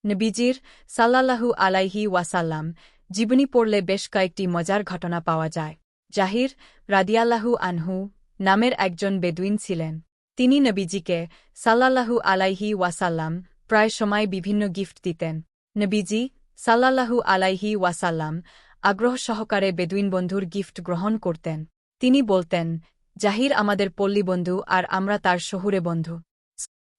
নবীজির সাল্লাল্লাহু আলাইহি ওয়াসাল্লাম জীবনী পড়লে বেশ কয়েকটি মজার ঘটনা পাওয়া যায়। জাহির রাদিয়াল্লাহু আনহু নামের একজন বেদুইন ছিলেন। তিনি নবীজিকে সাল্লাল্লাহু আলাইহি ওয়াসাল্লাম প্রায় সময় বিভিন্ন গিফট দিতেন। নবীজি সাল্লাল্লাহু আলাইহি ওয়াসাল্লাম আগ্রহ সহকারে বেদুইন বন্ধুর গিফট গ্রহণ করতেন। তিনি বলতেন, জাহির আমাদের পল্লী বন্ধু আর আমরা তার শহুরে বন্ধু।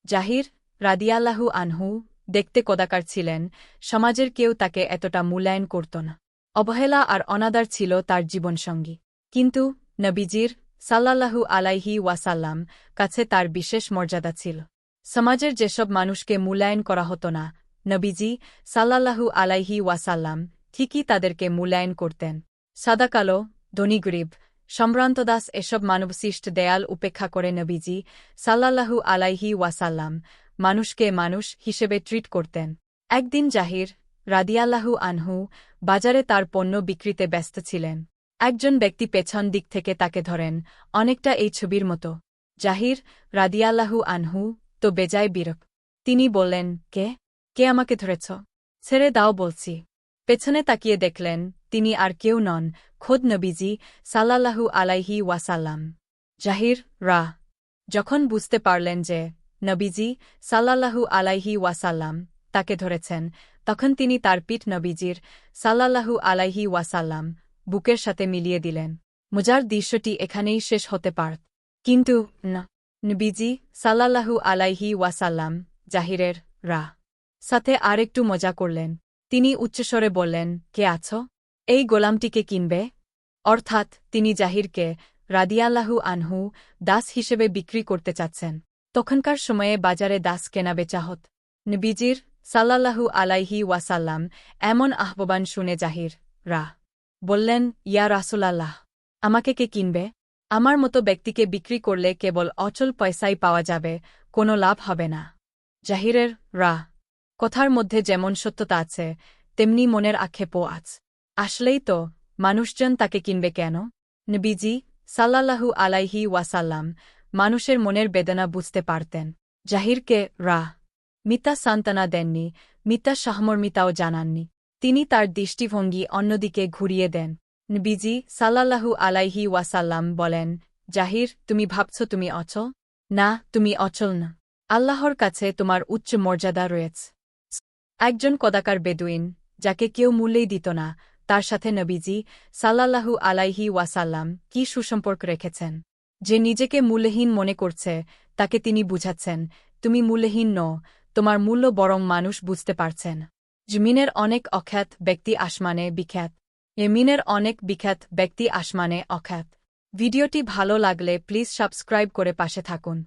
জাহির রাদিয়াল্লাহু আনহু দেখতে কদাকার ছিলেন, সমাজের কেউ তাকে এতটা মূল্যায়ন করত না। অবহেলা আর অনাদার ছিল তার জীবনসঙ্গী। কিন্তু নবীজির সাল্লাল্লাহু আলাইহি ওয়াসাল্লাম কাছে তার বিশেষ মর্যাদা ছিল। সমাজের যেসব মানুষকে মূল্যায়ন করা হতো না, নবীজি সাল্লাল্লাহু আলাইহি ওয়াসাল্লাম ঠিকই তাদেরকে মূল্যায়ন করতেন। সাদাকালো, ধনী গরিব, সম্ভ্রান্ত দাস এসব মানবসৃষ্ট দেয়াল উপেক্ষা করে নবীজি সাল্লাল্লাহু আলাইহি ওয়াসাল্লাম মানুষকে মানুষ হিসেবে ট্রিট করতেন। একদিন জাহির রাদিয়াল্লাহু আনহু বাজারে তার পণ্য বিক্রিতে ব্যস্ত ছিলেন। একজন ব্যক্তি পেছন দিক থেকে তাকে ধরেন, অনেকটা এই ছবির মতো। জাহির রাদিয়াল্লাহু আনহু তো বেজায় বিরক্ত। তিনি বললেন, কে আমাকে ধরেছ? ছেড়ে দাও বলছি। পেছনে তাকিয়ে দেখলেন, তিনি আর কেউ নন, খোদ নবীজি সাল্লাল্লাহু আলাইহি ওয়াসাল্লাম। জাহির যখন বুঝতে পারলেন যে নবীজি সাল্লাল্লাহু আলাইহি ওয়াসাল্লাম তাকে ধরেছেন, তখন তিনি তার পিঠ নবীজির সাল্লাল্লাহু আলাইহি ওয়াসাল্লাম বুকের সাথে মিলিয়ে দিলেন। মজার দৃশ্যটি এখানেই শেষ হতে পারত, কিন্তু না। নবীজি সাল্লাল্লাহু আলাইহি ওয়াসাল্লাম জাহিরের সাথে আরেকটু মজা করলেন। তিনি উচ্চস্বরে বললেন, কে আছো? এই গোলামটিকে কিনবে? অর্থাৎ তিনি জাহিরকে রাদিয়াল্লাহু আনহু দাস হিসেবে বিক্রি করতে চাচ্ছেন। তখনকার সময়ে বাজারে দাস কেনাবেচা হত। নবীজির সাল্লাল্লাহু আলাইহি ওয়াসাল্লাম এমন আহ্বান শুনে জাহির বললেন, ইয়া রাসূলাল্লাহ, আমাকে কে কিনবে? আমার মতো ব্যক্তিকে বিক্রি করলে কেবল অচল পয়সাই পাওয়া যাবে, কোনো লাভ হবে না। জাহিরের কথার মধ্যে যেমন সত্যতা আছে, তেমনি মনের আক্ষেপও আছে। আসলেই তো, মানুষজন তাকে কিনবে কেন? নবীজি সাল্লাল্লাহু আলাইহি ওয়াসাল্লাম মানুষের মনের বেদনা বুঝতে পারতেন। জাহিরকে মিথ্যা সান্ত্বনা দেননি, মিথ্যা সহমর্মিতাও জানাননি। তিনি তার দৃষ্টিভঙ্গি অন্যদিকে ঘুরিয়ে দেন। নবীজি সাল্লাল্লাহু আলাইহি ওয়াসাল্লাম বলেন, জাহির, তুমি ভাবছ তুমি অচল? না, তুমি অচল না। আল্লাহর কাছে তোমার উচ্চ মর্যাদা রয়েছে। একজন কদাকার বেদুইন, যাকে কেউ মূল্যই দিত না, তার সাথে নবীজি সাল্লাল্লাহু আলাইহি ওয়াসাল্লাম কি সুসম্পর্ক রেখেছেন। যে নিজেকে মূল্যহীন মনে করছে, তাকে তিনি বুঝাচ্ছেন, তুমি মূল্যহীন নও, তোমার মূল্য বরং মানুষ বুঝতে পারছেন। জমিনের অনেক অখ্যাত ব্যক্তি আসমানে বিখ্যাত। এমিনের অনেক বিখ্যাত ব্যক্তি আসমানে অখ্যাত। ভিডিওটি ভালো লাগলে প্লিজ সাবস্ক্রাইব করে পাশে থাকুন।